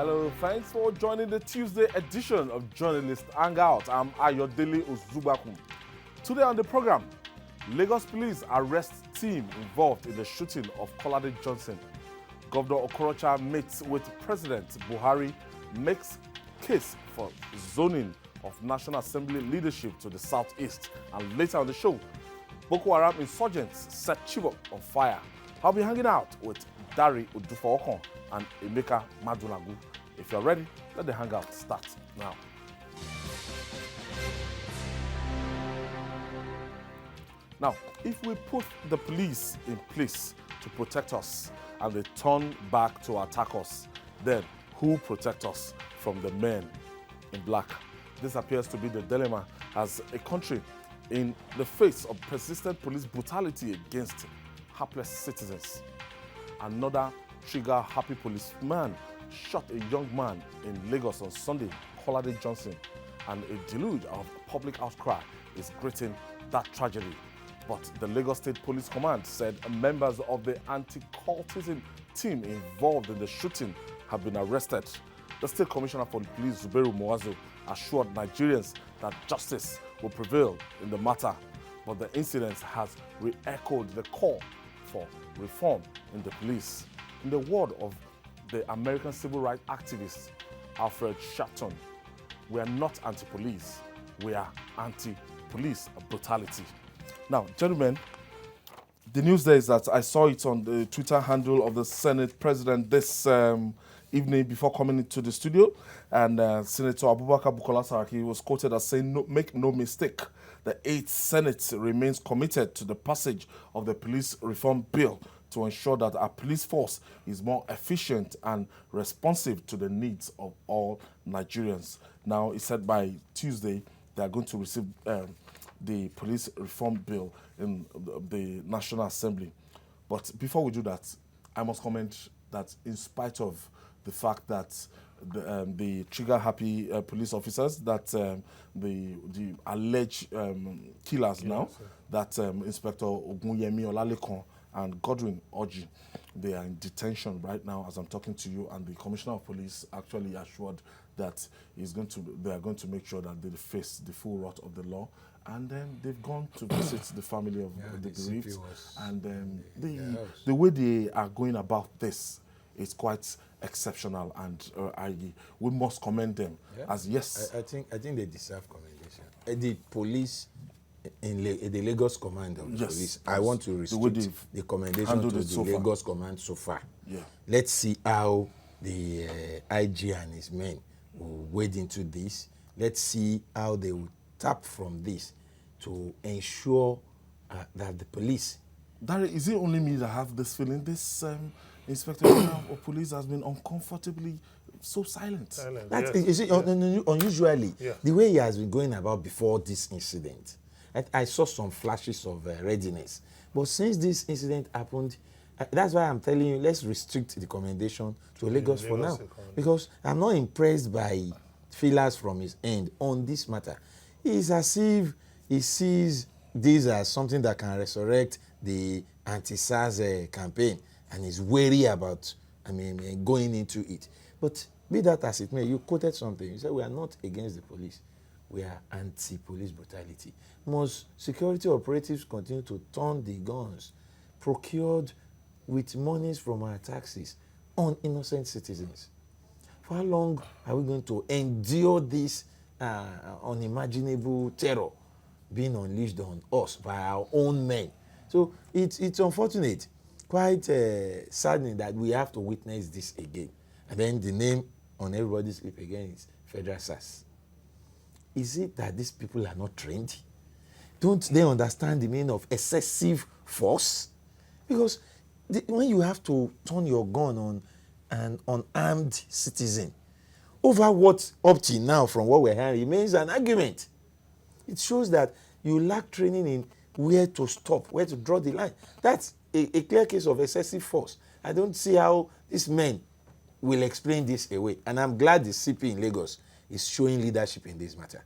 Hello, thanks for joining the Tuesday edition of Journalist Hangout. I'm Ayodele Ozubaku. Today on the program, Lagos police arrest team involved in the shooting of Kolade Johnson. Governor Okorocha meets with President Buhari, makes case for zoning of National Assembly leadership to the southeast. And later on the show, Boko Haram insurgents set Chibok on fire. I'll be hanging out with Dari Odufaokon and Emeka Madunagu. If you're ready, let the hangout start now. Now, if we put the police in place to protect us and they turn back to attack us, then who protect us from the men in black? This appears to be the dilemma as a country in the face of persistent police brutality against helpless citizens. Another trigger-happy policeman shot a young man in Lagos on Sunday, Kolade Johnson, and a deluge of public outcry is greeting that tragedy. But the Lagos State Police Command said members of the anti-cultism team involved in the shooting have been arrested. The State Commissioner for Police, Zubairu Muazu, assured Nigerians that justice will prevail in the matter. But the incident has re-echoed the call for reform in the police. In the word of the American civil rights activist Alfred Shatton, we are not anti-police, we are anti-police brutality. Now, gentlemen, the news there is that I saw it on the Twitter handle of the Senate President this evening before coming into the studio, and Senator Abubakar Bukola Saraki was quoted as saying, no, make no mistake, the 8th Senate remains committed to the passage of the police reform bill to ensure that our police force is more efficient and responsive to the needs of all Nigerians. Now, it said by Tuesday they are going to receive the police reform bill in the National Assembly. But before we do that, I must comment that in spite of the fact that the trigger-happy police officers, that the alleged killers now, that Inspector Ogunyemi Olalekon and Godwin Oji, they are in detention right now as I'm talking to you, and the Commissioner of Police actually assured that they are going to make sure that they face the full wrath of the law. And then they've gone to visit the family of the bereaved, and the way they are going about this is quite exceptional, and we must commend them. Yeah. As yes, I think they deserve commendation. The police in the Lagos Command of the police, I want to restrict the commendation to the Lagos Command so far. Yeah. Let's see how the IG and his men will wade into this. Let's see how they will tap from this to ensure that the police. Dari, is it only me that have this feeling? This Inspector General of Police has been uncomfortably so silent. You see, unusually, the way he has been going about before this incident, I saw some flashes of readiness. But since this incident happened, that's why I'm telling you, let's restrict the commendation to Lagos for now. Because I'm not impressed by feelers from his end on this matter. It's as if he sees this as something that can resurrect the anti-SARS campaign, and is wary about, going into it. But be that as it may, you quoted something. You said we are not against the police. We are anti-police brutality. Must security operatives continue to turn the guns procured with monies from our taxes on innocent citizens? For how long are we going to endure this unimaginable terror being unleashed on us by our own men? So it's unfortunate, quite saddening that we have to witness this again. And then the name on everybody's lip again is Federal SARS. Is it that these people are not trained? Don't they understand the meaning of excessive force? Because when you have to turn your gun on an unarmed citizen over what up till now from what we're hearing remains an argument. It shows that you lack training in where to stop, where to draw the line. That's a clear case of excessive force. I don't see how these men will explain this away. And I'm glad the CP in Lagos is showing leadership in this matter.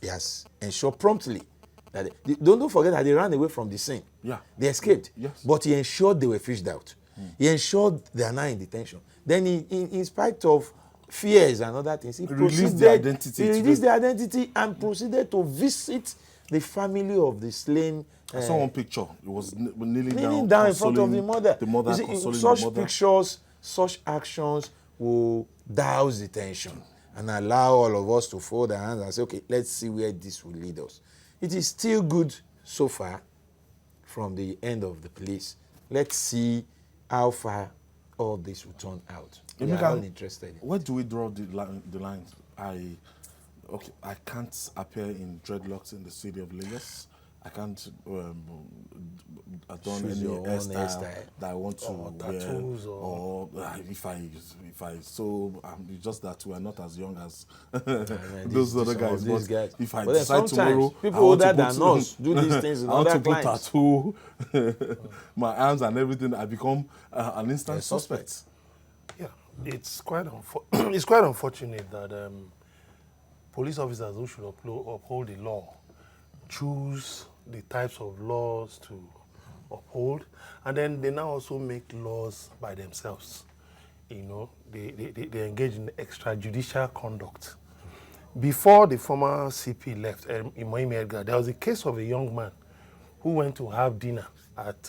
He has ensured promptly that don't forget that they ran away from the scene. Yeah. They escaped. Yes. But he ensured they were fished out. He ensured they are now in detention. Then in spite of fears and other things, he Released the identity. He released the identity and proceeded to visit the family of the slain. I saw one picture. It was kneeling Kneeling down, down in front of the mother. The mother You see, consoling such the mother. pictures, such actions will douse the tension and allow all of us to fold our hands and say, okay, let's see where this will lead us. It is still good so far from the end of the police. Let's see how far all this will turn out. We are all interested. Where do we draw the line? I can't appear in dreadlocks in the city of Lagos. I can't adorn any hairstyle that I want to wear. Tattoos or if I it's just that we are not as young as those other guys. But if I decide tomorrow, people older than us do these things in other climes. I want to tattoo my arms and everything. I become an instant suspect. Yeah, it's quite unfortunate that police officers who should uphold the law choose the types of laws to uphold, and then they now also make laws by themselves. You know, they engage in extrajudicial conduct. Before the former CP left, Imoimi Edgar, there was a case of a young man who went to have dinner at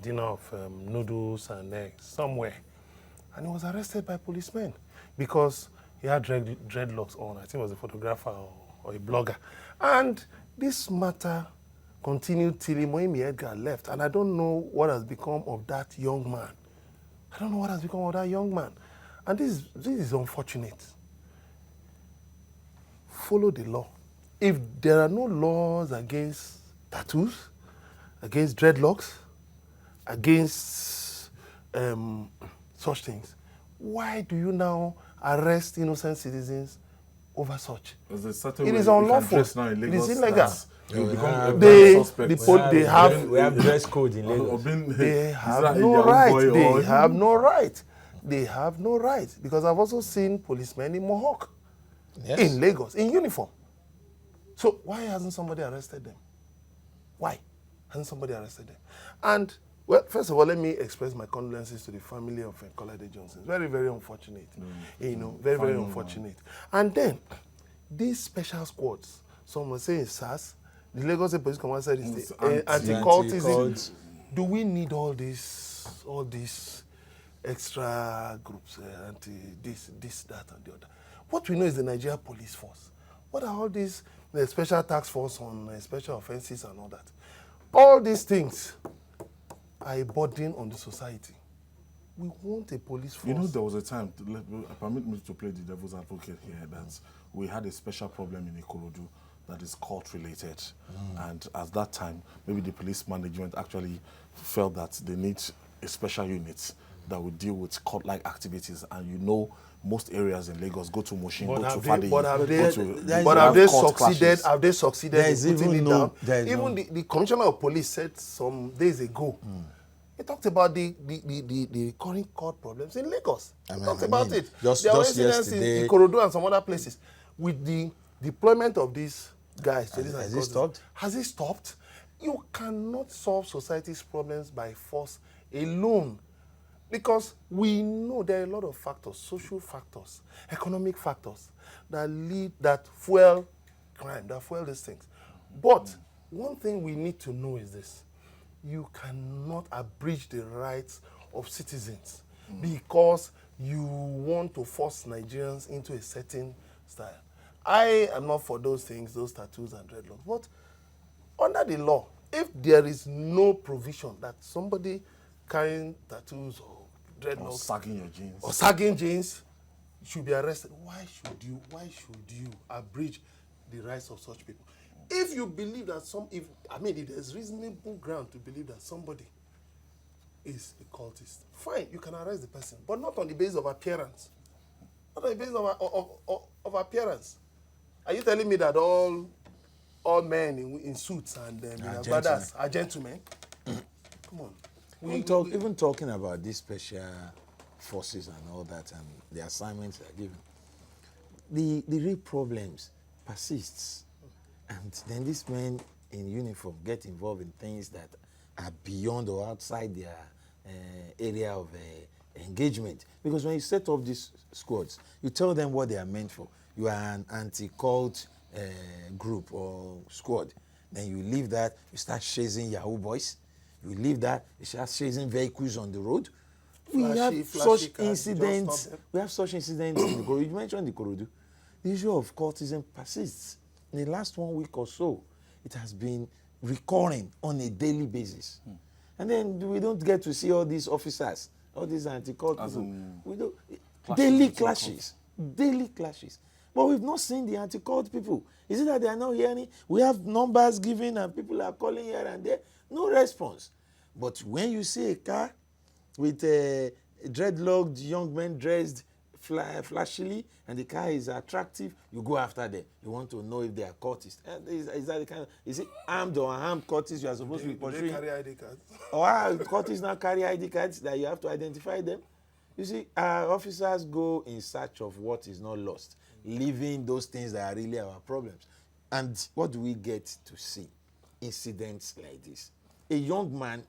dinner of noodles and eggs somewhere, and he was arrested by policemen because he had dreadlocks on. I think it was a photographer or a blogger. And this matter continued till Imoimi Edgar left. And I don't know what has become of that young man. I don't know what has become of that young man. And this is unfortunate. Follow the law. If there are no laws against tattoos, against dreadlocks, against such things, why do you now arrest innocent citizens over such? It is unlawful. It is illegal. We have dress code in Lagos. They have no right. They have no right. They have no right. Because I've also seen policemen in Mohawk, in Lagos, in uniform. So why hasn't somebody arrested them? Why hasn't somebody arrested them? And well, first of all, let me express my condolences to the family of Kolade Johnson. Very, very unfortunate. You know, very, very unfortunate. And then, these special squads, some were saying SAS, the Lagos State Police Command said it's the anti-cultism. Do we need all these extra groups, this, that, and the other? What we know is the Nigeria Police Force. What are all these, the Special Task Force on special offenses and all that? All these things are a burden on the society. We want a police force. You know, there was a time, permit me to play the devil's advocate here, that we had a special problem in Ikorodu that is court-related. And at that time, maybe the police management actually felt that they need a special unit that would deal with court-like activities. And you know, most areas in Lagos go to Mushin, go to Fadi. But have they succeeded? Have they succeeded in putting it down? Even the commissioner of police said some days ago, he talked about the current court problems in Lagos. He talked about it. There are incidents in Ikorodu and some other places. With the deployment of these guys, has it stopped? Has it stopped? You cannot solve society's problems by force alone. Because we know there are a lot of factors, social factors, economic factors, that fuel crime, that fuel these things. But one thing we need to know is this: you cannot abridge the rights of citizens because you want to force Nigerians into a certain style. I am not for those things, those tattoos and dreadlocks. But under the law, if there is no provision that somebody carrying tattoos or dreadlocks or sagging your jeans should be arrested, why should you abridge the rights of such people? If you believe that if there's reasonable ground to believe that somebody is a cultist, fine, you can arrest the person, but not on the basis of appearance. Not on the basis of appearance. Are you telling me that all men in suits and brothers are gentlemen? Come on. Even talking about these special forces and all that and the assignments they're given, the real problems persists. And then these men in uniform get involved in things that are beyond or outside their area of engagement. Because when you set up these squads, you tell them what they are meant for. You are an anti-cult group or squad. Then you leave that, you start chasing Yahoo boys. You leave that, you start chasing vehicles on the road. We have such incidents in the Korodu. You mentioned the Korodu. The issue of cultism persists. In the last 1 week or so, it has been recurring on a daily basis. And then we don't get to see all these officers, all these anti-cult people. We don't, daily clashes. But we've not seen the anti-cult people. Is it that they are not hearing? We have numbers given and people are calling here and there. No response. But when you see a car with dreadlocked young men dressed flashily and the car is attractive, you go after them. You want to know if they are cultists. Is that the kind of, is it armed or unarmed cultists you are supposed to be pursuing? They carry ID cards. Or are cultists now carry ID cards that you have to identify them? You see, our officers go in search of what is not lost, leaving those things that are really our problems. And what do we get to see? Incidents like this. A young man,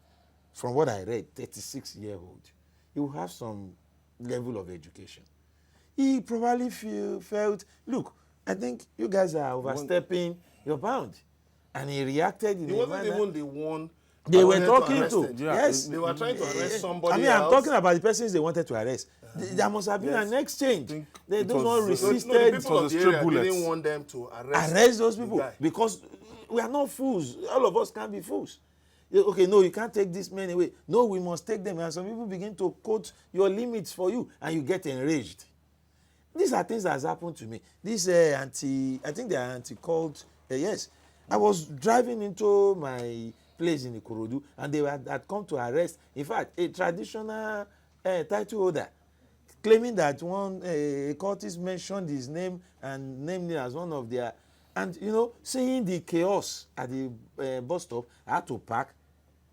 from what I read, 36-year-old, he will have some level of education. He probably felt, look, I think you guys are overstepping your bound. And he reacted in a manner. He wasn't even the one they were talking to. Yes. They were trying to arrest somebody I mean, else. I'm talking about the persons they wanted to arrest. There must have been an exchange. Those ones resisted. No, the people of the area didn't want them to arrest those people. Because we are not fools. All of us can't be fools. Okay, no, you can't take these men away. No, we must take them. And some people begin to quote your limits for you, and you get enraged. These are things that has happened to me. These I think they are anti-cult. Yes. I was driving into my place in Ikorodu, and they had come to arrest, in fact, a traditional title holder, claiming that one cultist mentioned his name and named him as one of their, and you know, seeing the chaos at the bus stop, I had to park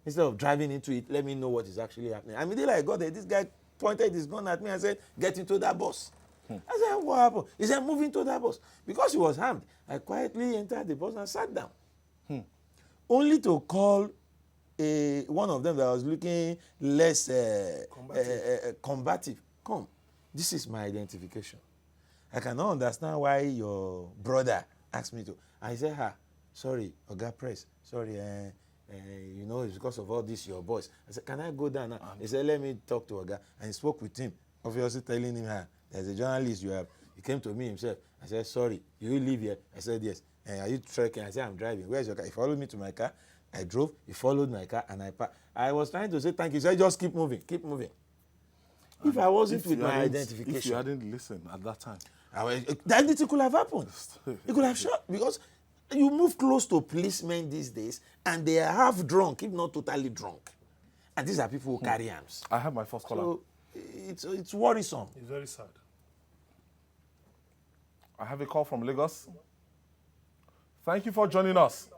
instead of driving into it. Let me know what is actually happening. Immediately I got there, this guy pointed his gun at me and said, "Get into that bus." I said, "What happened?" He said, "Move into that bus." Because he was armed, I quietly entered the bus and sat down. Only to call one of them that was looking less combative. Come, this is my identification. I cannot understand why your brother asked me to. I said, sorry, Oga Press, sorry, you know, it's because of all this, your boys. I said, can I go down now? He said, let me talk to Oga. And he spoke with him, obviously telling him, there's a journalist you have. He came to me himself. I said, sorry, you live here? I said, yes. Are you trekking? I said, I'm driving. Where's your car? He followed me to my car. I drove. He followed my car and I parked. I was trying to say thank you. He said, just keep moving, keep moving. If I wasn't with my identification. If you hadn't listened at that time. Then it could have happened. It could have shot. Because you move close to policemen these days and they are half drunk, if not totally drunk. And these are people who carry arms. I have my first caller. So it's worrisome. It's very sad. I have a call from Lagos. Thank you for joining us.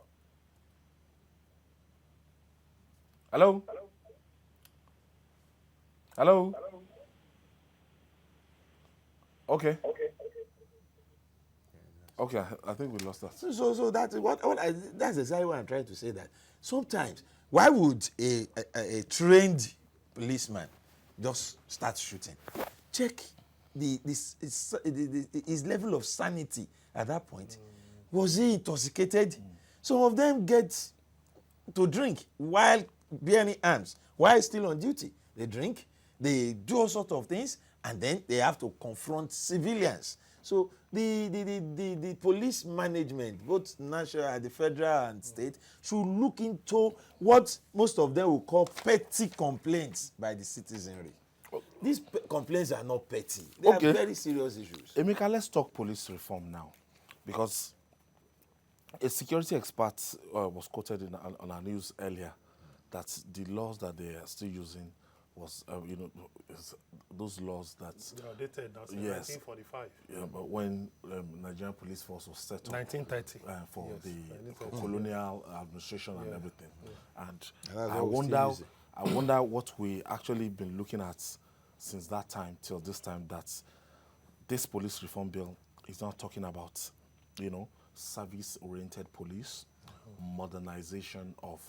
Hello? Hello? Okay. Okay, I think we lost that. So that's that's exactly what I'm trying to say. That sometimes, why would a trained policeman just start shooting? Check his level of sanity at that point. Was he intoxicated? Some of them get to drink while bearing arms, while still on duty. They drink, they do all sorts of things, and then they have to confront civilians. So the police management, both national, the federal and state, should look into what most of them will call petty complaints by the citizenry. These complaints are not petty. They are very serious issues. Emeka, let's talk police reform now, because a security expert was quoted on our news earlier that the laws that they are still using was, those laws that... They are dated, that's in 1945. Yeah, but when Nigerian police force was set up... 1930. For the colonial administration and everything. Yeah. And I wonder what we actually been looking at since that time till this time, that this police reform bill is not talking about, service-oriented police, modernization of,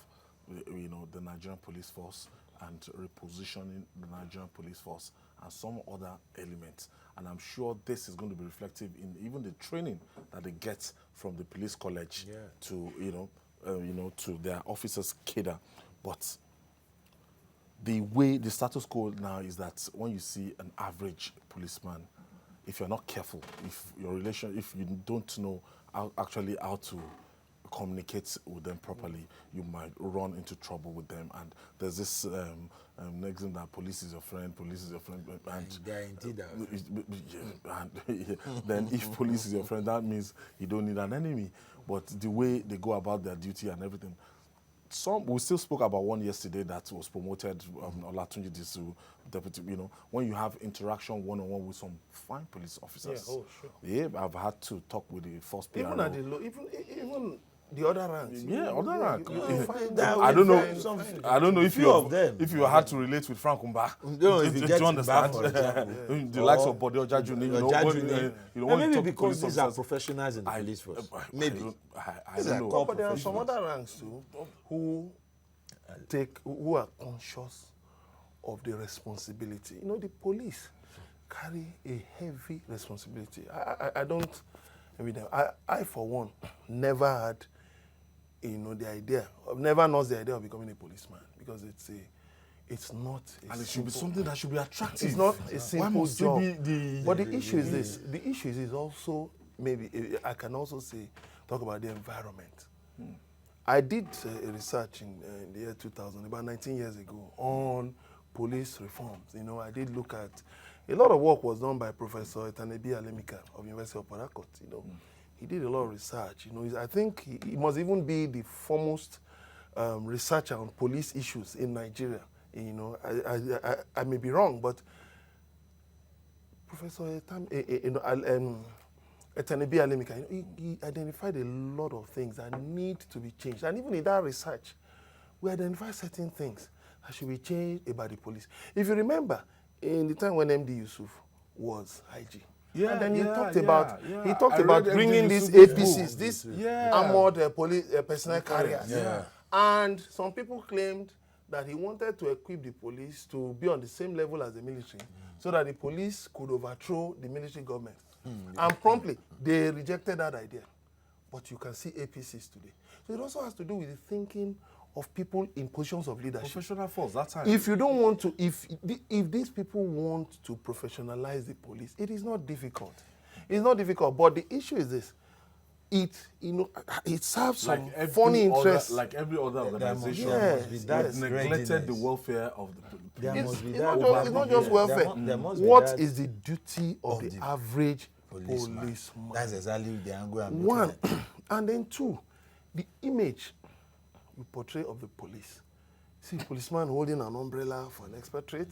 the Nigerian police force, and repositioning the Nigerian police force and some other elements. And I'm sure this is going to be reflective in even the training that they get from the police college to, to their officers' cadre. But the status quo now is that when you see an average policeman, if you're not careful, if you don't know how to communicate with them properly, you might run into trouble with them. And there's this next thing that police is your friend, and they're indeed then if police is your friend, that means you don't need an enemy. But the way they go about their duty and everything, we still spoke about one yesterday that was promoted, Olatunji Disu, deputy, when you have interaction one-on-one with some fine police officers. Yeah, oh, sure. Yeah, I've had to talk with the first PRO. Even at the low, even the other ranks. Yeah, other rank. I don't know if you had to relate with Frank Umba. No, if you get understand, for example, the likes of Bode Ojajuni, maybe because these are professionals in the police force. Maybe. I don't know. But there are some other ranks too who are conscious of the responsibility. The police carry a heavy responsibility. I for one, never had, the idea. I've never known the idea of becoming a policeman because it's not. And it should be something that should be attractive. It's not a simple job. But the issue is this. Yeah. The issue is also maybe I can also talk about the environment. I did a research in the year 2000, about 19 years ago, on police reforms. I did look at a lot of work was done by Professor Etanebi Alemika of University of Port Harcourt. He did a lot of research. I think he must even be the foremost researcher on police issues in Nigeria. I may be wrong, but Professor Etanebi Alemika, he identified a lot of things that need to be changed. And even in that research, we identified certain things that should be changed about the police. If you remember, in the time when MD Yusuf was IG, and then he talked about bringing these APCs, these armored police personnel carriers. Yeah. And some people claimed that he wanted to equip the police to be on the same level as the military, so that the police could overthrow the military government. And promptly, they rejected that idea. But you can see APCs today. So it also has to do with the thinking of people in positions of leadership. Professional force, that time. If you don't want to, if these people want to professionalize the police, it is not difficult. It's not difficult, but the issue is this. It serves some funny interest. Like every other organization, neglected the welfare of the people. It's not just welfare. What is the duty of the average policeman? That's exactly the angle I'm looking at. One, and then two, the image you portray of the police. See, policeman holding an umbrella for an expatriate,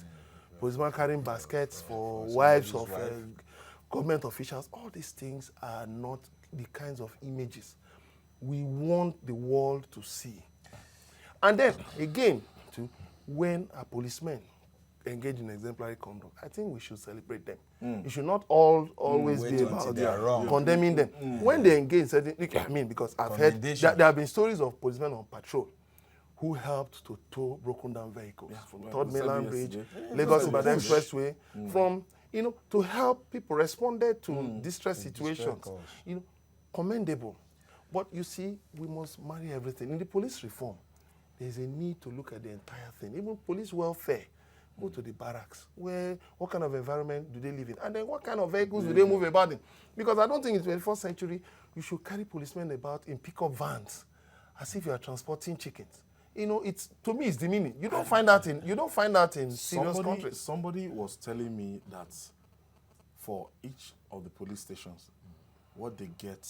policeman carrying baskets for wives of government officials. All these things are not the kinds of images we want the world to see. And then, again, when a policeman engage in exemplary conduct, I think we should celebrate them. It should not always be about condemning them. When they engage, because I've heard that there have been stories of policemen on patrol who helped to tow broken down vehicles from Third Mainland Bridge, Lagos-Ibadan Expressway, from, to help people responded to distress situations. Commendable. But you see, we must marry everything. In the police reform, there's a need to look at the entire thing. Even police welfare. Go to the barracks. What kind of environment do they live in? And then what kind of vehicles do they move about in? Because I don't think in the 21st century, you should carry policemen about in pickup vans as if you are transporting chickens. To me, it's demeaning. You don't find that in serious countries. Somebody was telling me that for each of the police stations, what they get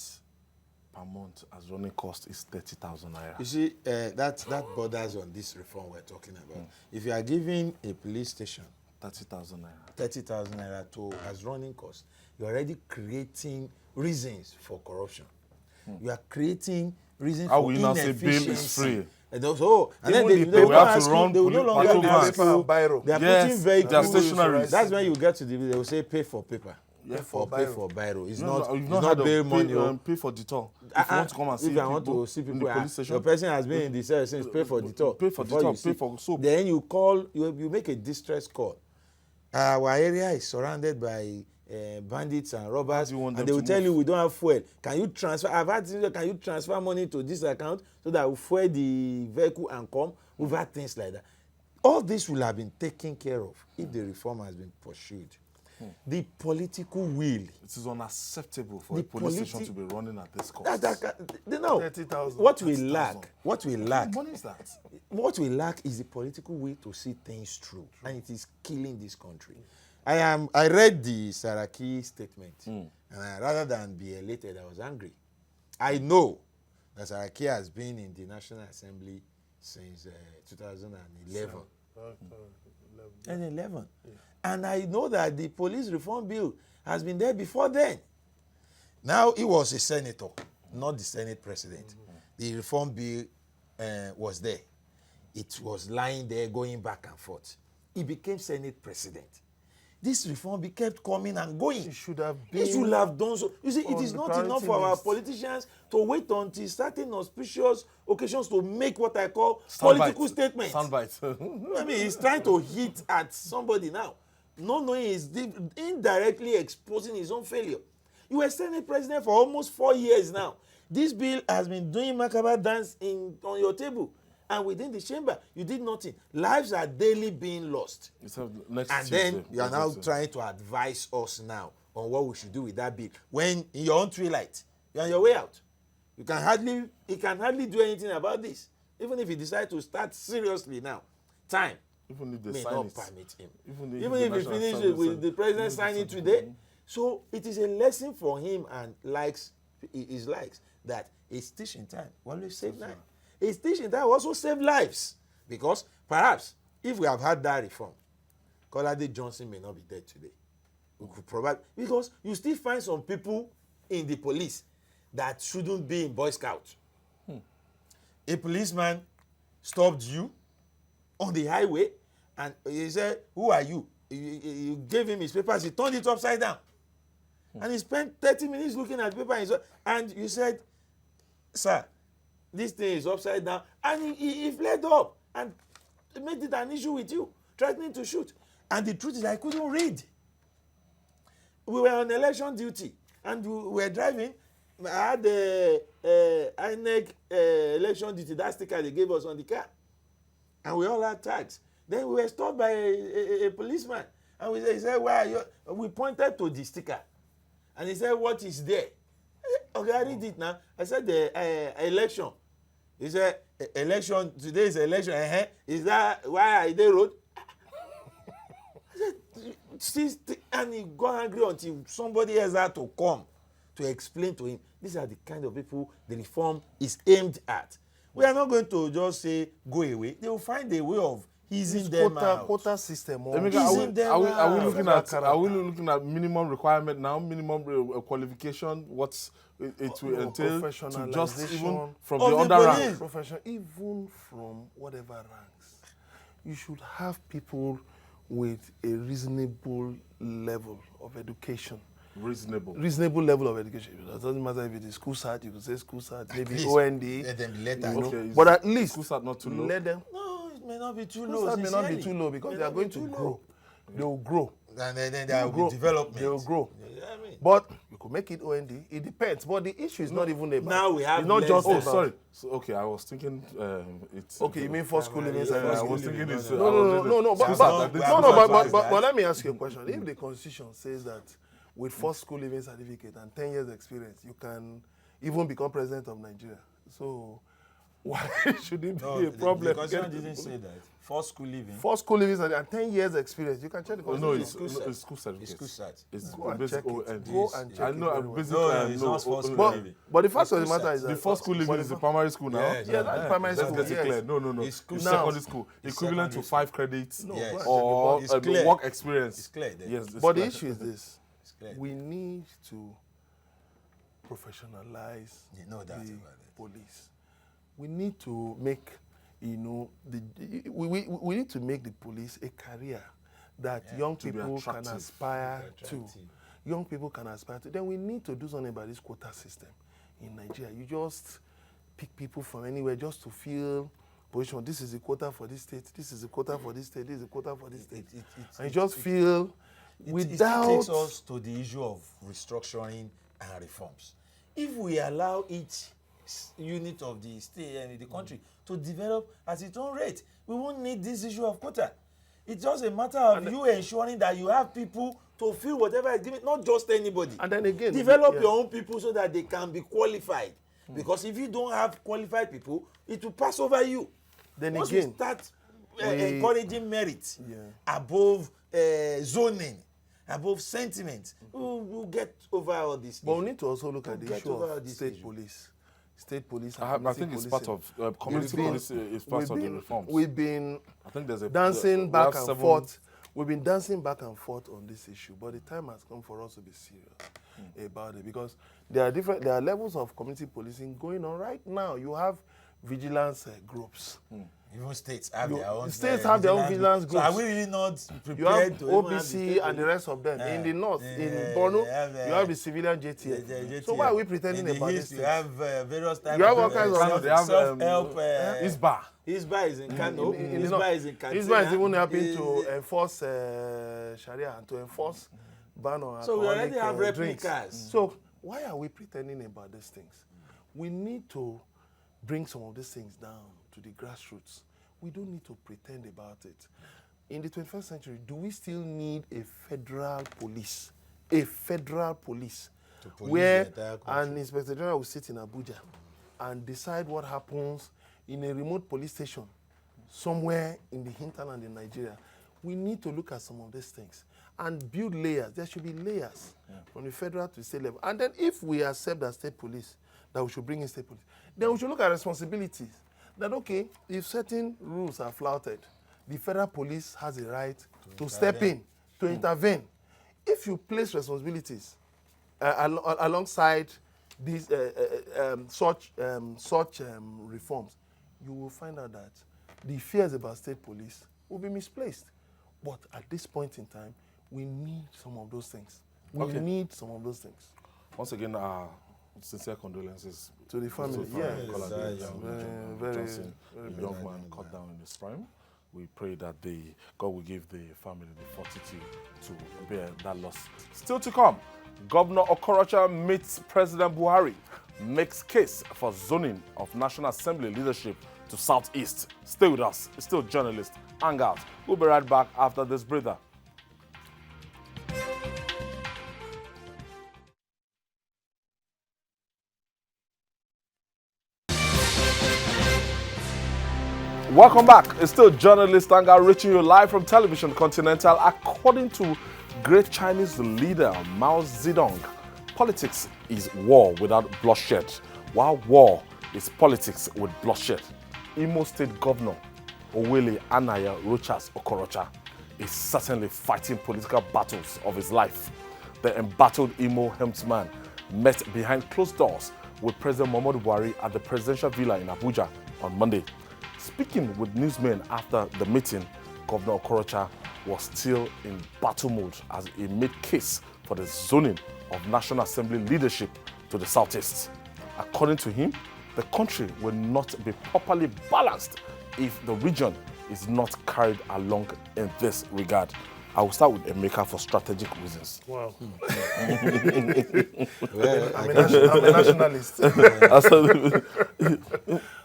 per month as running cost is 30,000 naira. You see, that borders on this reform we're talking about. If you are giving a police station 30,000 naira. 30,000 naira as running cost, you're already creating reasons for corruption. You are creating reasons for inefficiency. Bail is free. And then they will no longer ask you. They are putting vehicles. Stationaries. That's when you get to they will say pay for paper. pay for biro. It's No, not. you've It's not not had bail to money. pay for detour. If you want to come and see if I want to see in people, the police station, your person has been in the cell since. Pay for detour. Pay for before detour. you see. Pay for soap. Then you call. You make a distress call. Our area is surrounded by bandits and robbers, and they will tell you we don't have fuel. Can you transfer? I've had this, can you transfer money to this account so that we fuel the vehicle and come? We've had things like that. All this will have been taken care of if the reform has been pursued. The political will. It is unacceptable for a police station to be running at this cost. No. 30,000. What we lack. What money is that? What we lack is the political will to see things through, and it is killing this country. I read the Saraki statement, and rather than be elated, I was angry. I know that Saraki has been in the National Assembly since 2011. 2011. Yeah. And I know that the police reform bill has been there before then. Now he was a senator, not the Senate president. The reform bill was there. It was lying there, going back and forth. He became Senate president. This reform bill kept coming and going. It should have done so. You see, it is not enough for our politicians to wait until certain auspicious occasions to make what I call political statements. Soundbites. I mean, he's trying to hit at somebody now. Not knowing he's indirectly exposing his own failure. You were Senate president for almost 4 years now. This bill has been doing macabre dance on your table. And within the chamber, you did nothing. Lives are daily being lost. And then you are now trying to advise us now on what we should do with that bill. When in your own twilight, you're on your way out. He can hardly do anything about this. Even if he decides to start seriously now, time may not permit him. Even if he finishes with the president signing today. So it is a lesson for him and his likes that his teaching time will always save time. His teaching time will also save lives. Because perhaps if we have had that reform, Kolade Johnson may not be dead today. We could probably, because you still find some people in the police that shouldn't be in Boy Scouts. A policeman stopped you on the highway and he said, "Who are you?" You gave him his papers, he turned it upside down. And he spent 30 minutes looking at the paper and you said, "Sir, this thing is upside down." And he fled up and made it an issue with you, threatening to shoot. And the truth is, I couldn't read. We were on election duty and we were driving. I had the INEC election duty, that sticker they gave us on the car. And we all had tags. Then we were stopped by a policeman. And he said, "Why are you?" We pointed to the sticker. And he said, "What is there?" Okay, I read it now. I said, "The election." He said, "Election, today is election." Is that why I did road? I said, and he got angry until somebody else had to come to explain to him. These are the kind of people the reform is aimed at. We are not going to just say, "Go away." They will find a way of easing them out. Quota system. Are we looking at minimum requirement now, minimum qualification, what it will entail to just even from the other rank? Even from whatever ranks, you should have people with a reasonable level of education. Reasonable level of education. It doesn't matter if it is school cert, you could say school cert, maybe OND. Let them be later. Okay, but at least school cert not too low. Let them. No, it may not be too School low. cert may not be too low because they are going to grow. They will grow. And then there will be development. They will grow. You know what I mean? But you could make it OND. It depends. But the issue is not even about. Now we have. It's not just. Oh, sorry. So, okay, I was thinking it's. Okay, you mean first school living? I was thinking it's. No. But let me ask you a question. If the Constitution says that with first school living certificate and 10 years experience, you can even become president of Nigeria. So why should it be a problem? The Constitution didn't say that. First school living. First school living certificate and 10 years experience, you can check the Constitution. No, it's school certificate. It's school cert. It's Go and basic check it. OND. Go and check I know. it. I'm basic. No, it's not first school living. But the fact of the matter is that The first school living is the primary school now. Yes, yeah, that's primary school. Let's get it clear. No. It's school It's now. secondary school. It's Equivalent to secondary 5 credits Yes. or It's clear. work experience. It's clear then. Yes. it's But the clear. issue is this. It's clear. We need to professionalize No doubt the about it. police. We need to make, we need to make the police a career that young To be people can attractive. aspire to. young people can aspire to. Then we need to do something about this quota system in Nigeria. You just pick people from anywhere just to feel position. This is the quota for this state. This is the quota for this state. This is the quota for this state. And you just feel without. It takes us to the issue of restructuring and reforms. If we allow each unit of the state and the country to develop at its own rate, we won't need this issue of quota. It's just a matter of you ensuring that you have people to fill whatever is given, not just anybody. And then again, develop your own people so that they can be qualified. Because if you don't have qualified people, it will pass over you. Then once again, we start encouraging merit above zoning, above sentiment, we'll get over all this. But we need to also look at the issue of state police. State police. I think it's part of community police. Is part of the reforms. We've been I think there's a dancing back and forth. We've been dancing back and forth on this issue, but the time has come for us to be serious about it, because there are levels of community policing going on right now. You have vigilance groups. Even states have their own. States have their own vigilance groups. So are we really not prepared? You have to OBC and the rest of them. In the north, in Borno, you have the civilian JTF. So why are we pretending about this? You have various types. You have all kinds of self-help. ISBA. ISBA is in Kano. ISBA is in Katsina. ISBA is even helping to enforce Sharia and to enforce ban on so we already have replicas. Drinks. So why are we pretending about these things? We need to bring some of these things down to the grassroots. We don't need to pretend about it. In the 21st century, do we still need a federal police? A federal police where an inspector general will sit in Abuja and decide what happens in a remote police station somewhere in the hinterland in Nigeria. We need to look at some of these things and build layers. There should be layers from the federal to the state level. And then if we accept that state police, that we should bring in state police, then we should look at responsibilities. That, okay, if certain rules are flouted, the federal police has a right to step in, to intervene. If you place responsibilities alongside these such reforms, you will find out that the fears about state police will be misplaced. But at this point in time, we need some of those things. We need some of those things. Once again, sincere condolences to the family. Very young man cut down in his prime. We pray that God will give the family the fortitude to bear that loss. Still to come, Governor Okorocha meets President Buhari, makes case for zoning of National Assembly leadership to Southeast. Stay with us. It's still journalist Hangout. We'll be right back after this breather. Welcome back. It's still journalist Hangout reaching you live from Television Continental. According to great Chinese leader Mao Zedong, politics is war without bloodshed, while war is politics with bloodshed. Imo State Governor Owele Anaya Rochas Okorocha is certainly fighting political battles of his life. The embattled Imo helmsman met behind closed doors with President Muhammadu Buhari at the presidential villa in Abuja on Monday. Speaking with newsmen after the meeting, Governor Okorocha was still in battle mode as he made case for the zoning of National Assembly leadership to the Southeast. According to him, the country will not be properly balanced if the region is not carried along in this regard. I will start with Emeka for strategic reasons. Wow. Well, I'm a nationalist.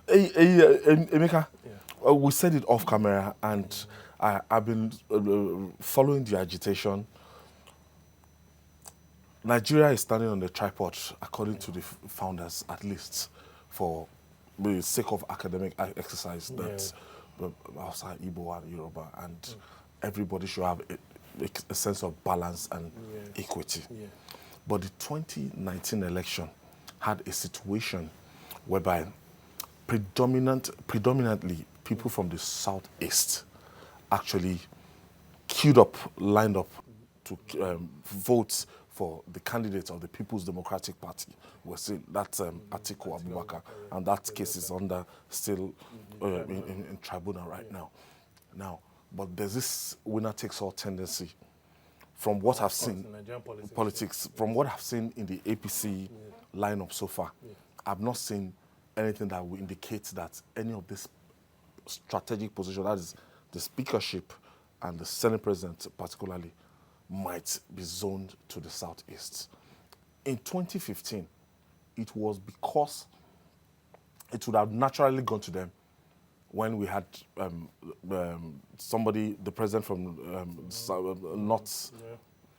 Emeka, we said it off camera, and I've been following the agitation. Nigeria is standing on the tripod, according to the founders, at least, for the sake of academic exercise that outside Igbo and Yoruba, and everybody should have a sense of balance and equity. But the 2019 election had a situation whereby predominantly people from the Southeast actually lined up to vote for the candidate of the People's Democratic Party. We're seeing that Atiku Abubakar, and that case is still in tribunal right now. But there's this winner-takes-all tendency from what I've seen, politics, from what I've seen in the APC lineup so far, I've not seen anything that will indicate that any of this strategic position, that is the speakership and the Senate president particularly, might be zoned to the Southeast. In 2015, it was because it would have naturally gone to them when we had somebody, the president from North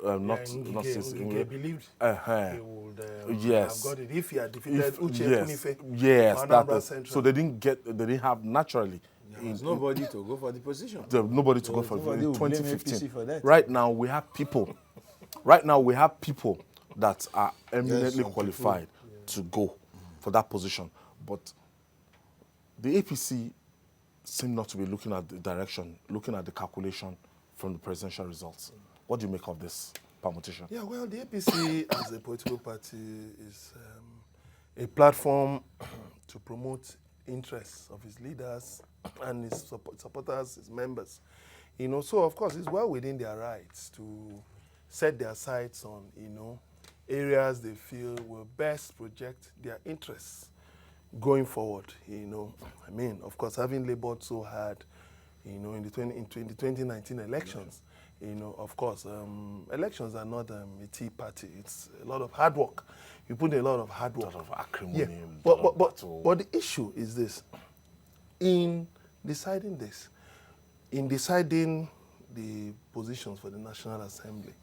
Ngige believed he would yes. have got it if he had defeated Uche Kunife. Yes, so they didn't have naturally. There's nobody to go for the position. Nobody to go for it in 2015. Right now we have people. Right now we have people that are eminently qualified to go for that position, but the APC seem not to be looking at the direction, looking at the calculation from the presidential results. What do you make of this permutation? Yeah, well, the APC as a political party is a platform to promote interests of its leaders and his supporters, his members. You know, so of course it's well within their rights to set their sights on, you know, areas they feel will best project their interests going forward. You know, I mean, of course, having labored so hard, you know, in the 2019 elections, you know, of course, elections are not a tea party. It's a lot of hard work. You put a lot of hard work. A lot of acrimony. But the issue is this. In deciding this, in deciding the positions for the National Assembly,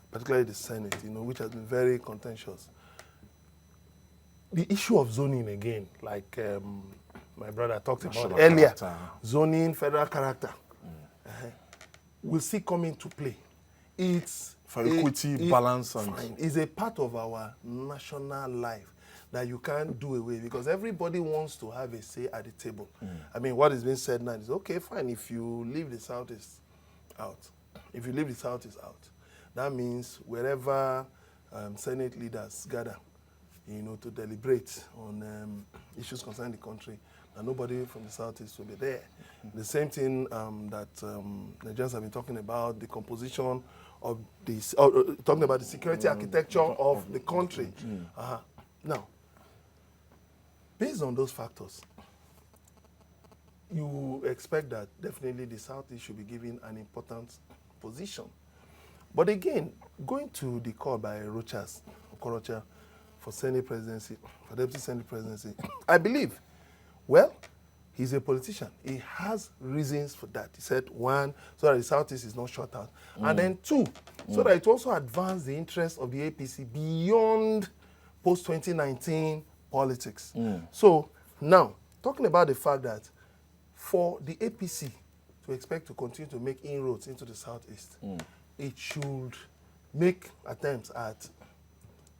particularly the Senate, you know, which has been very contentious, the issue of zoning again, like my brother talked about earlier, zoning, federal character, will see come into play. It's for equity, balance, and is a part of our national life that you can't do away, because everybody wants to have a say at the table. I mean, what is being said now is, okay, fine, if you leave the Southeast out, that means wherever Senate leaders gather, you know, to deliberate on issues concerning the country, and nobody from the Southeast will be there. The same thing that Nigerians have been talking about, the composition of this, talking about the security architecture of the country. Now, based on those factors, you expect that definitely the Southeast should be given an important position. But again, going to the call by Rochas Okorocha for Senate presidency, for Deputy Senate presidency, I believe, well, he's a politician. He has reasons for that. He said, one, so that the Southeast is not shut out. And then two, so that it also advance the interests of the APC beyond post-2019 politics. So now, talking about the fact that for the APC to expect to continue to make inroads into the Southeast, it should make attempts at,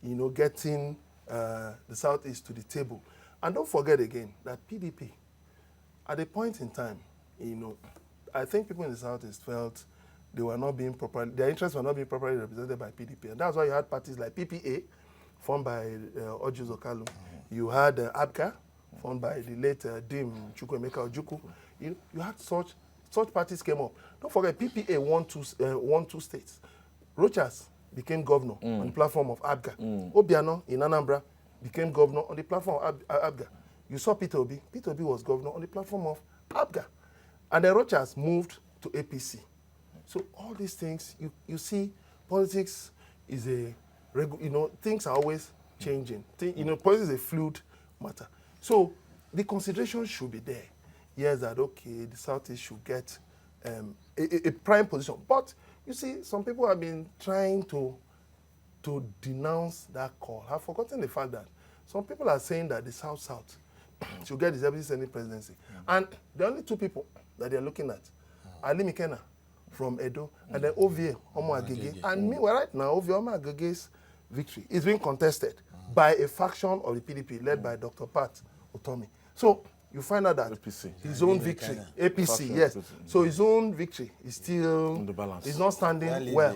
you know, getting the Southeast to the table. And don't forget again that PDP, at a point in time, you know, I think people in the Southeast felt they were not being properly, their interests were not being properly represented by PDP. And that's why you had parties like PPA, formed by Ojus Okalu. You had ABGA, formed by the late Dim Chukwuemeka Ojukwu. You had such parties came up. Don't forget, PPA won two states. Rochas became governor on the platform of ABGA. Obiano in Anambra became governor on the platform of ABGA. You saw Peter Obi. Peter Obi was governor on the platform of ABGA. And then Rochas moved to APC. So all these things, you see, politics is a, you know, things are always changing. You know, politics is a fluid matter. So the consideration should be there. Yes, that, okay, the Southeast should get a prime position. But you see, some people have been trying to denounce that call. Have forgotten the fact that some people are saying that the South should get the Deputy Senate presidency. And the only two people that they're looking at are Ali Mikena from Edo and then Ovie Omo Agege. And meanwhile, right now, Ovie Omo Agege's victory is being contested by a faction of the PDP led by Dr. Pat Otomi. So you find out that his own victory, APC, yes. So his own victory is still, is not standing well.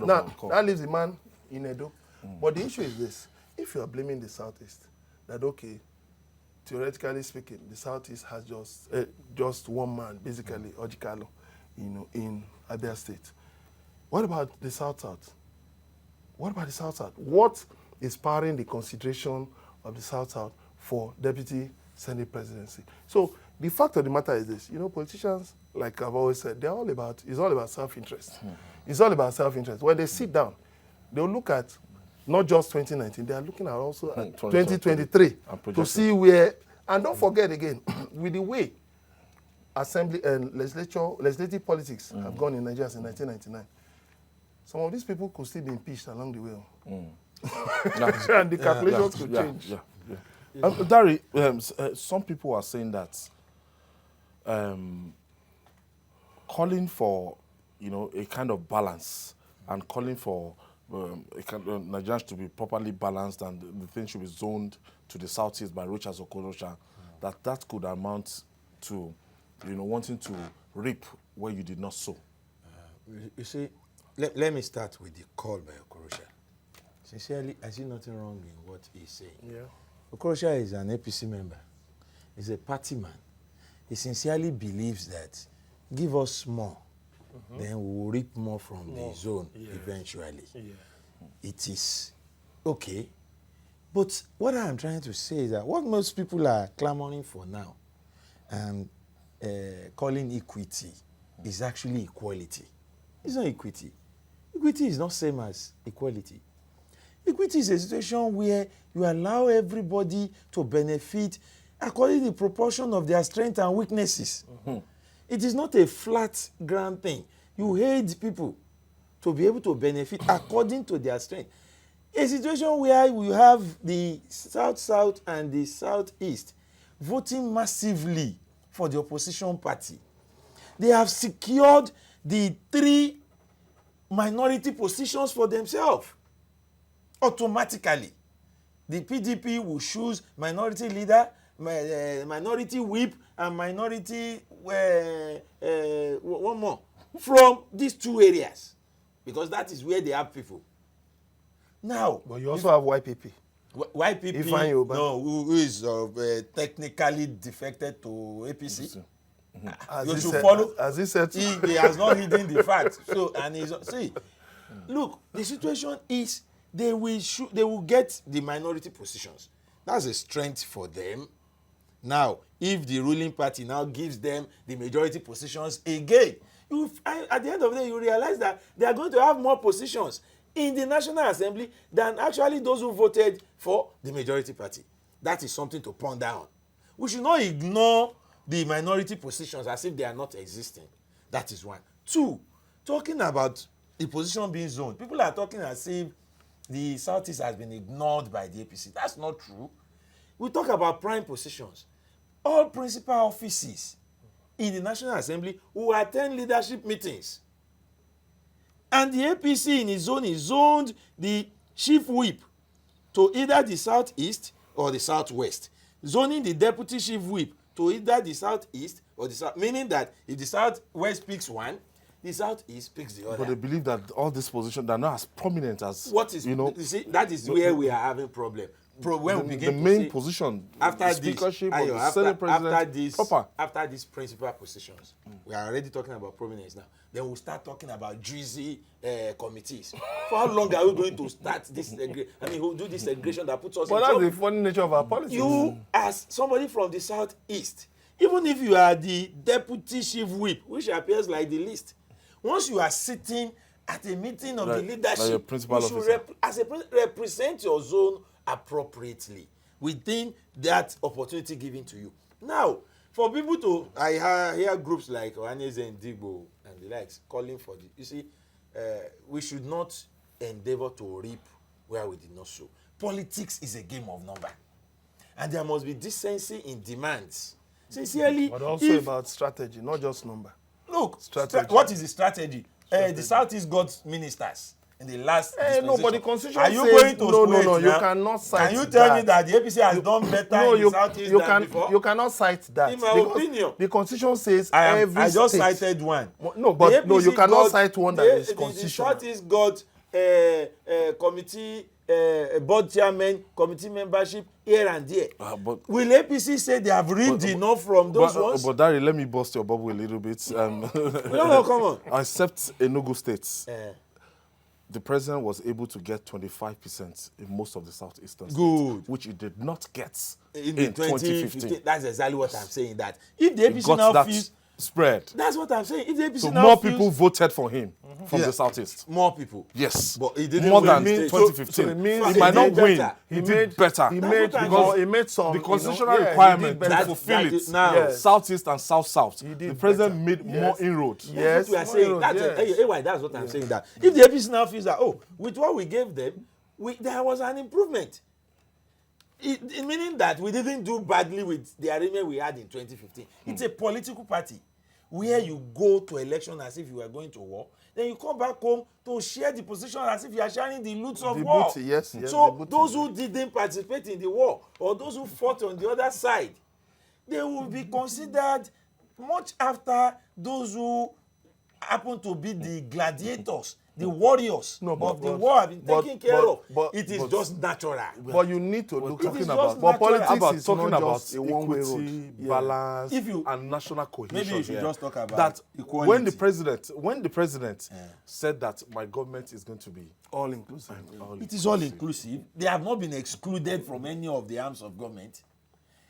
Now, that leaves the man in Edo. But the issue is this. If you are blaming the Southeast, that, okay, theoretically speaking, the Southeast has just one man, basically, Ojikalo, you know, in Abia State. What about the South-South? What about the South-South? What is powering the consideration of the South-South for Deputy Senate presidency? So the fact of the matter is this, politicians, like I've always said, it's all about self-interest. It's all about self-interest. When they sit down, they'll look at not just 2019, they are looking at also at 2023 to see where, and don't forget again, with the way assembly and legislative politics have gone in Nigeria since 1999, some of these people could still be impeached along the way. And the calculations could change. Dari, some people are saying that calling for, a kind of balance and calling for Nigerians to be properly balanced and the thing should be zoned to the southeast by Rochas Okorocha, that could amount to, wanting to reap where you did not sow. You see, let me start with the call by Okorocha. Sincerely, I see nothing wrong in what he's saying. Yeah. Okorocha is an APC member. He's a party man. He sincerely believes that give us more, then we will reap more from the zone eventually. Yeah. It is okay. But what I'm trying to say is that what most people are clamoring for now and calling equity is actually equality. It's not equity. Equity is not same as equality. Equity is a situation where you allow everybody to benefit according to the proportion of their strengths and weaknesses. It is not a flat ground thing. You aid people to be able to benefit according to their strength. A situation where we have the South-South and the South-East voting massively for the opposition party. They have secured the 3 minority positions for themselves. Automatically, the PDP will choose minority leader, minority whip, and minority one more from these 2 areas, because that is where they have people. Now, but you also have YPP. YPP, no, who is technically defected to APC. You should follow. As he said, he has not hidden the fact. So, and look, the situation is they will get the minority positions. That's a strength for them. Now, if the ruling party now gives them the majority positions again, at the end of the day, you realize that they are going to have more positions in the National Assembly than actually those who voted for the majority party. That is something to ponder on. We should not ignore the minority positions as if they are not existing. That is one. 2, talking about the position being zoned. People are talking as if the Southeast has been ignored by the APC. That's not true. We talk about prime positions. All principal offices in the National Assembly will attend leadership meetings. And the APC in its zone is zoned the chief whip to either the Southeast or the Southwest. Zoning the deputy chief whip to either the Southeast or the South, meaning that if the Southwest picks one, the Southeast picks the other. But they believe that all these positions are not as prominent as, you see, that is where we are having problem. When we begin the main position, after speakership this, or the Senate president, after these principal positions, we are already talking about prominence now. Then we'll start talking about juicy committees. For how long are we going to start this? We'll do this segregation that puts us in trouble. But that's the funny nature of our politics. You, as somebody from the Southeast, even if you are the deputy chief whip, which appears like the list, once you are sitting at a meeting of the leadership, you should represent your zone appropriately within that opportunity given to you. Now, for people to, I hear groups like Ohaneze and Digbo and the likes calling for the, you see, we should not endeavor to reap where we did not sow. Politics is a game of number, and there must be decency in demands. Sincerely, but also about strategy, not just number. Look, what is the strategy? The Southeast got ministers in the last no, but the constitution are you going to no, you cannot cite Can you tell me that the APC has done better in the Southeast than before? You cannot cite that. In my opinion. The constitution says I just cited one. No, but no, you cannot cite one that is constitutional. The Southeast got committee board chairman, committee membership here and there. Will APC say they have reaped enough from those ones? But Dari, let me bust your bubble a little bit. No, come on. Except Enugu states. The president was able to get 25% in most of the southeastern states, which he did not get in 2015. That's exactly what I'm saying. That if the APC now feels spread, that's what I'm saying. If the APC so now more people voted for him from the southeast. More people. Yes, but he didn't more than win 2015. So it means he might not win. He did better. He made some. The constitutional requirement to fulfill it now. Southeast and south. The president made more inroads. Yes, we are saying. That's what I'm saying. That if the APC now feels that with what we gave them, there was an improvement. It meaning that we didn't do badly with the arrangement we had in 2015. It's a political party where you go to election as if you were going to war, then you come back home to share the position as if you are sharing the loot of war. So those who didn't participate in the war or those who fought on the other side, they will be considered much after those who happen to be the gladiators, the warriors of the war have been taken care of. It is just natural. But you need to look talking about politics is talking about equity, balance, and national cohesion. Maybe you should just talk about that equality. When the president said that my government is going to be all inclusive, it is all inclusive. They have not been excluded from any of the arms of government.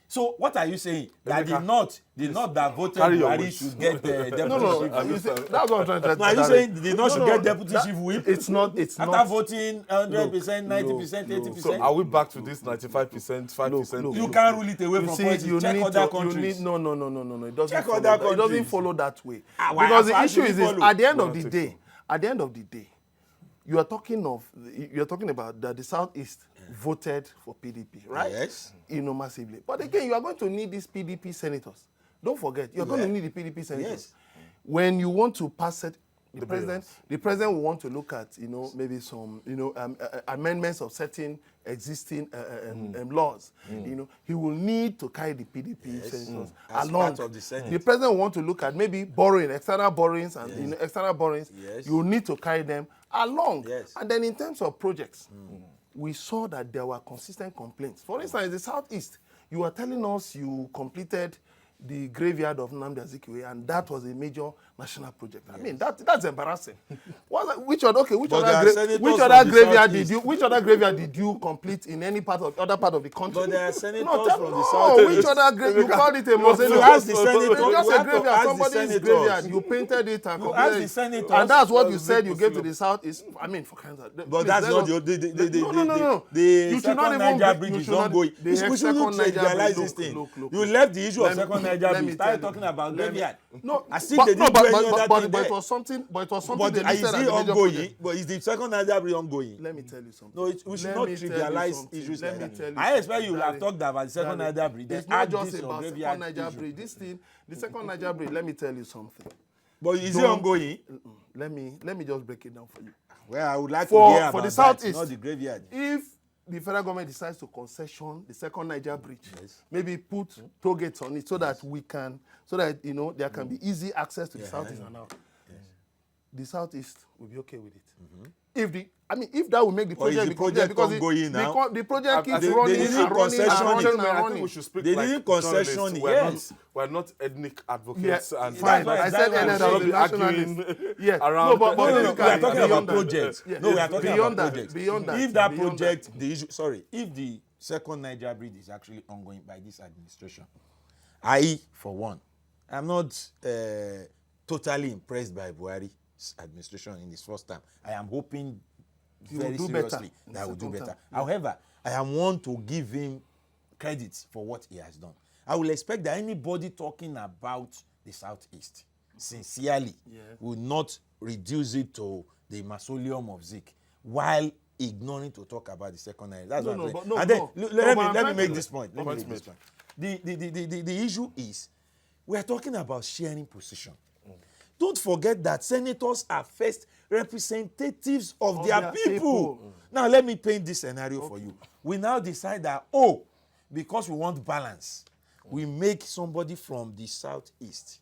So what are you saying? That the North that voted Buhari should get deputy chief? That's what I'm trying to say. Are you saying the North should get deputy chief whip? It's not. After voting 100%, 90%, 80%. So are we back to this 95%, 5%? You can't rule it away from politics. Check other countries. No. It doesn't. Check other countries. It doesn't follow that way. Because the issue is at the end of the day, you are talking about that the Southeast voted for PDP, right? Yes. Massively. But again, you are going to need these PDP senators. Don't forget, you're going to need the PDP senators. Yes. When you want to pass it, the president will want to look at, maybe some, amendments of certain existing laws. He will need to carry the PDP senators along. Part of the Senate. The president will want to look at maybe external borrowings, and external borrowings. Yes. You will need to carry them along. Yes. And then in terms of projects, we saw that there were consistent complaints. For instance, in the Southeast, you were telling us you completed the graveyard of Nnamdi Azikiwe, and that was a major national project. I mean, that's embarrassing. Which other graveyard did you complete in any other part of the country? But there are senators from the South. Which other graveyard? You called it a mausoleum. You asked the senator. It's just a graveyard. Somebody's graveyard. You painted it and completed it. And that's what you said you gave to the Southeast. I mean, for kinds of. But that's not the You should not second Niger bridge is ongoing. We shouldn't trivialize this thing. You left the issue of second Niger bridge. Started talking about graveyard. No, I think they didn't do any other thing but there. it was something. But is it ongoing? But is the second Niger bridge ongoing? Let me tell you something. No, we should not trivialize issues like that. I expect you will have talked about the second Niger bridge. It's not just about second Niger bridge. This thing, the second Niger bridge. Let me tell you something. But is it ongoing? Let me just break it down for you. Well, I would like to hear about the Southeast, not the graveyard. If the federal government decides to concession the second Niger bridge, maybe put toll gates on it so that there can be easy access to the Southeast and out. The Southeast will be okay with it. If that will make the project, because ongoing now? The project keeps running and running. We should speak they didn't concession it. Yes. We're not ethnic advocates. And fine. I said earlier that was nationalist. Yes. No, but we are talking about projects. No, we are talking beyond about projects. Beyond that. If that project, if the second Niger bridge is actually ongoing by this administration, for one, I'm not totally impressed by Buhari's administration in his first term. I am hoping very seriously that will do better. However, I want to give him credit for what he has done. I will expect that anybody talking about the Southeast sincerely will not reduce it to the mausoleum of Zik while ignoring to talk about the second Niger. That's what I'm saying. Let me make this point. The issue is we are talking about sharing position. Don't forget that senators are first representatives of their people. Now, let me paint this scenario for you. We now decide that, because we want balance, we make somebody from the Southeast.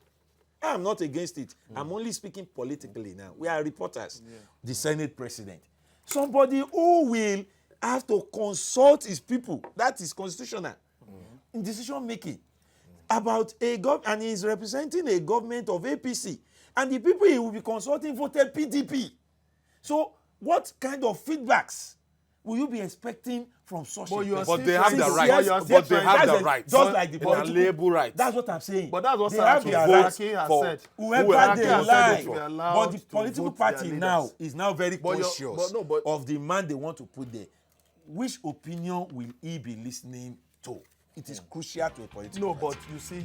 I'm not against it. I'm only speaking politically now. We are reporters. The Senate president. Somebody who will have to consult his people. That is constitutional in decision making about a government, and he is representing a government of APC, and the people he will be consulting voted PDP. So what kind of feedbacks will you be expecting from such a person? But they have the right. Yes, But they have the right. Just like the political label right. That's what I'm saying. But that's what they have their rights. has for said. Whoever they like. But But the political party now is now very conscious but of the man they want to put there. Which opinion will he be listening to? It is crucial to a political party. But you see,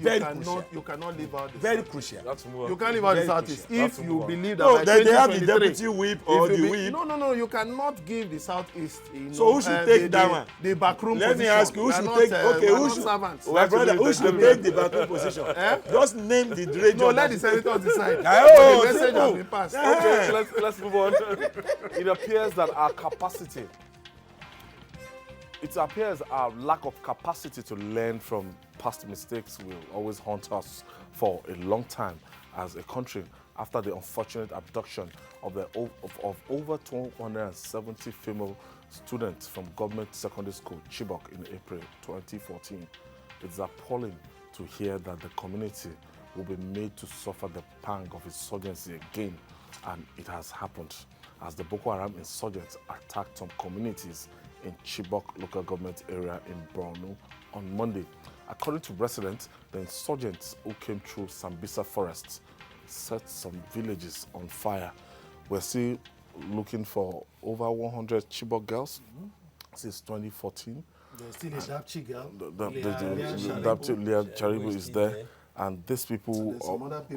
you cannot leave out the very crucial. You can't leave out the Southeast if you believe that no, by they have the 2023, deputy whip or the whip. No, you cannot give the Southeast. So who should take that one? The backroom Let position. me ask you, who should take? Okay, who should? My brother, who should take the backroom position? Just name the director. No, let the senators decide. Oh, the message has been passed. Okay, let's move on. It appears that our capacity. It appears our lack of capacity to learn from past mistakes will always haunt us for a long time as a country after the unfortunate abduction of over 270 female students from government secondary school Chibok in April 2014. It's appalling to hear that the community will be made to suffer the pang of insurgency again, and it has happened as the Boko Haram insurgents attacked some communities in Chibok local government area in Borno on Monday. According to residents, the insurgents who came through Sambisa forest set some villages on fire. We're still looking for over 100 Chibok girls since 2014. There's still a Dapchi girl. Leah Charibu is there. And these people,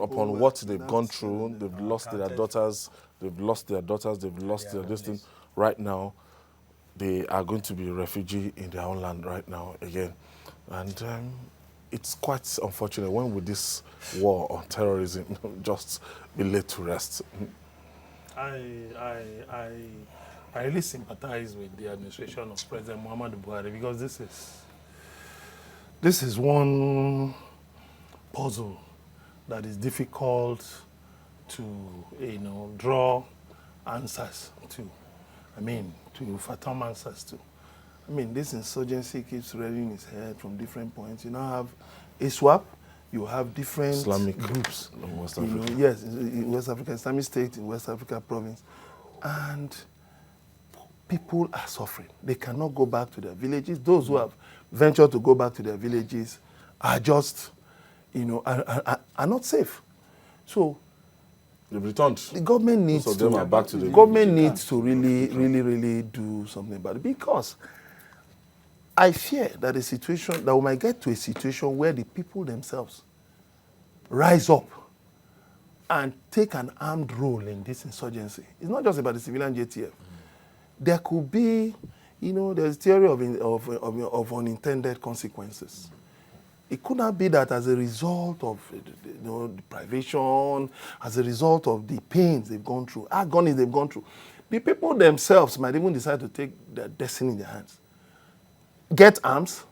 upon what they've gone through, they've lost their daughters, they've lost their destiny. Right now, they are going to be refugee in their own land right now again. And it's quite unfortunate. When will this war on terrorism just be laid to rest? I really sympathize with the administration of President Muhammadu Buhari because this is one puzzle that is difficult to draw answers to. To fathom answers to. This insurgency keeps rearing its head from different points. You now have ISWAP, you have different Islamic groups in West Africa. Yes, in West Africa, Islamic State in West Africa province. And people are suffering. They cannot go back to their villages. Those who have ventured to go back to their villages are just, are not safe. So they've returned. the government needs Most of them are back to the government needs to really do something about it, because I fear that we might get to a situation where the people themselves rise up and take an armed role in this insurgency. It's not just about the civilian JTF. There could be, there's theory of unintended consequences. It could not be that as a result of deprivation, as a result of the pains they've gone through, agony they've gone through, the people themselves might even decide to take their destiny in their hands, get arms,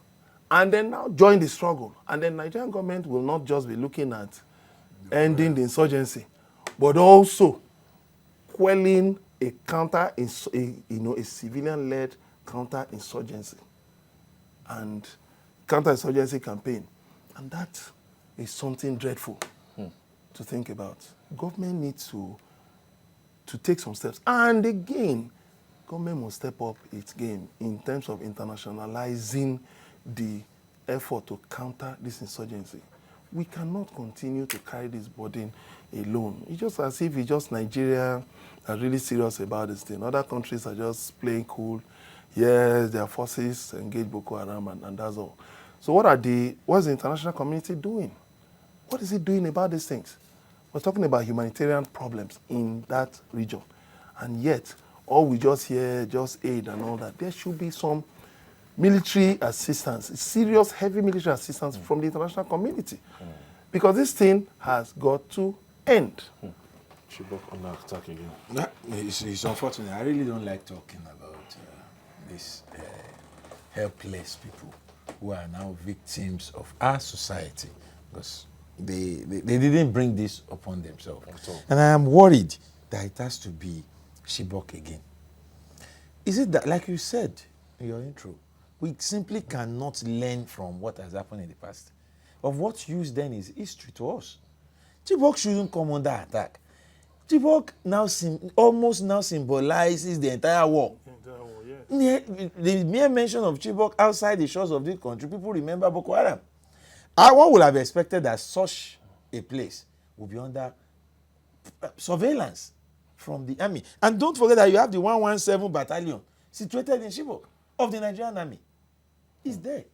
and then now join the struggle. And then Nigerian government will not just be looking at ending the insurgency, but also quelling a a civilian-led counter-insurgency and counter-insurgency campaign. And that is something dreadful to think about. Government needs to take some steps. And again, government must step up its game in terms of internationalizing the effort to counter this insurgency. We cannot continue to carry this burden alone. It's just as if it's just Nigeria are really serious about this thing. Other countries are just playing cool. Yes, their forces engage Boko Haram and that's all. So what's the international community doing? What is it doing about these things? We're talking about humanitarian problems in that region. And yet, all we just hear, just aid and all that, there should be some military assistance, serious, heavy military assistance from the international community. Because this thing has got to end. Chibok under attack again. It's unfortunate. I really don't like talking about these helpless people who are now victims of our society, because they didn't bring this upon themselves. And I am worried that it has to be Chibok again. Is it that, like you said, your intro. We simply cannot learn from what has happened in the past. Of what use then is history to us. Chibok shouldn't come under attack. Chibok now almost now symbolizes the entire war. The mere mention of Chibok outside the shores of this country, people remember Boko Haram. One would have expected that such a place would be under surveillance from the army. And don't forget that you have the 117 battalion situated in Chibok of the Nigerian army. It's there.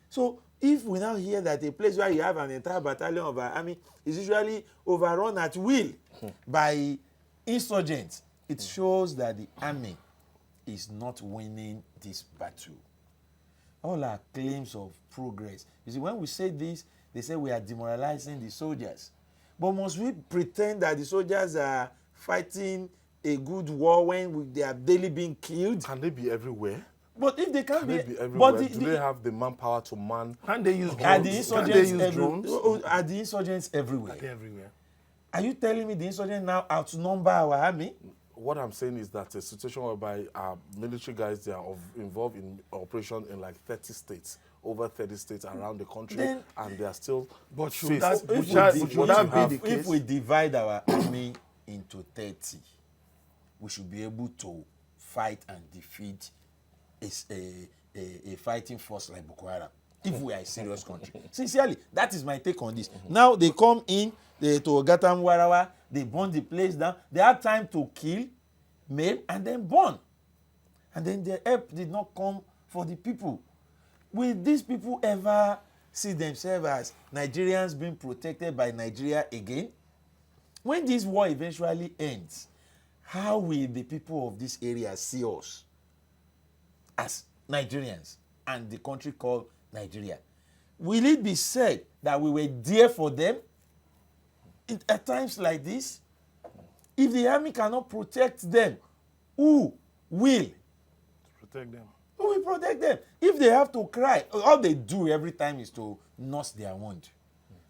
So if we now hear that a place where you have an entire battalion of our army is usually overrun at will by insurgents, it shows that the army is not winning this battle. All our claims of progress. You see, when we say this, they say we are demoralizing the soldiers. But must we pretend that the soldiers are fighting a good war when they are daily being killed? Can they be everywhere? But if they Can be they be everywhere? but Do they have the manpower to man? Can they use drones? are the insurgents drones? are the insurgents everywhere? They're everywhere. Are you telling me the insurgents now outnumber our army? What I'm saying is that a situation whereby our military guys, they are involved in operation in like 30 states, over 30 states around the country, Then, and they are still But should faced. that, If should that be the case? if we divide our army into 30, we should be able to fight and defeat a fighting force like Boko Haram if we are a serious country. Sincerely, that is my take on this. Now they come in to Gatam Warawa, they burn the place down. They had time to kill, maim, and then burn. And then the help did not come for the people. Will these people ever see themselves as Nigerians being protected by Nigeria again? When this war eventually ends, how will the people of this area see us as Nigerians and the country called Nigeria? Will it be said that we were there for them at times like this? If the army cannot protect them, who will? Protect them. Who will protect them? If they have to cry, all they do every time is to nurse their wound.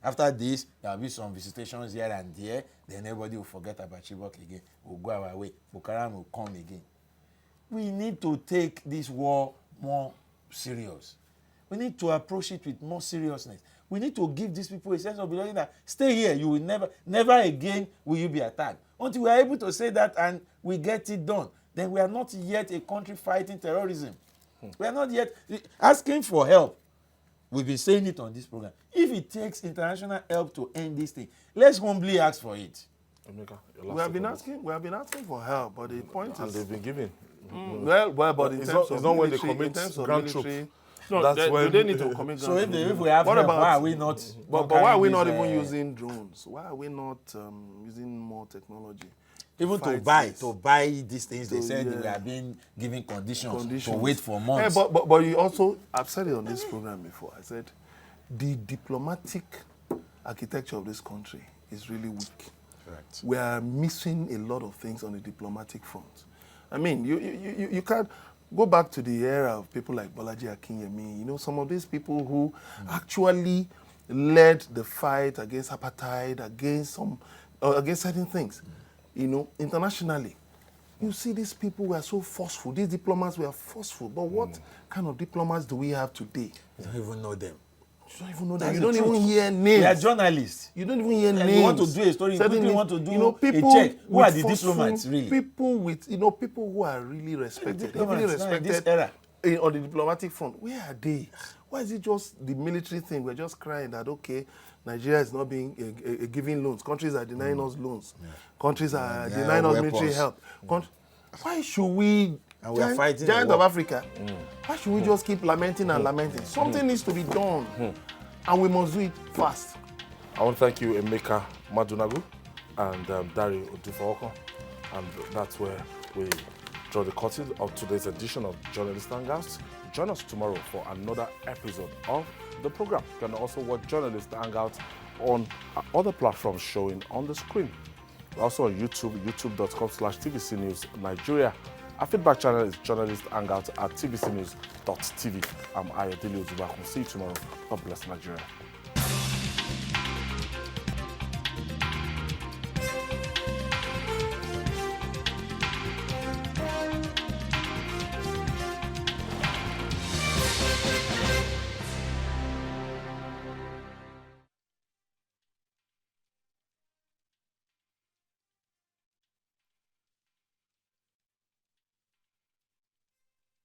After this, there will be some visitations here and there. Then everybody will forget about Chibok again. We'll go our way. Boko Haram will come again. We need to take this war more serious. We need to approach it with more seriousness. We need to give these people a sense of belonging that stay here, you will never again will you be attacked. Until we are able to say that and we get it done, then we are not yet a country fighting terrorism. We are not yet asking for help. We've been saying it on this program. If it takes international help to end this thing, let's humbly ask for it. Emeka, We have been asking for help, but the point and is, they've been giving. well, but in It's terms not of when they military, in commit terms of ground military, troops. no, That's when they need to commit So ground troops. if we have What help, about- why are we not? But why are we not even using drones? Why are we not using more technology? Even to fight buy these things? They So, said yeah. we are being given conditions to Conditions. wait for months. But you also, I've said it on this program before. I said the diplomatic architecture of this country is really weak. Correct. We are missing a lot of things on the diplomatic front. I mean, you can't go back to the era of people like Bolaji Akinyemi. You know, some of these people who actually led the fight against apartheid, against certain things. You know, internationally, you see these people were so forceful. These diplomats were forceful. But what kind of diplomats do we have today? You don't even know them. You don't even know them. That's You the don't truth. even hear names. We are journalists. You don't even hear And names. you want to do a story, you Certain quickly names. want to do you know, people a check. Who are the with diplomats, really? People with, people who are really respected. Diplomats Really now in this respected era. on the diplomatic front. Where are they? Why is it just the military thing? We're just crying that, okay, Nigeria is not being giving loans. Countries are denying us loans. Countries are denying us military help. Why should we, And we are fighting giant the of war. Africa, why should we just keep lamenting and lamenting? Something needs to be done. And we must do it fast. I want to thank you, Emeka Madunagu and Dari Odifowoko. And that's where we draw the curtain of today's edition of Journalist Hangouts. Join us tomorrow for another episode of the program. You can also watch Journalist Hangouts on other platforms showing on the screen. We're also on YouTube, youtube.com/TVC News Nigeria. Our feedback channel is Journalist Hangouts at tvcnews.tv. I'm Ayodele Ozubakun. See you tomorrow. God bless Nigeria.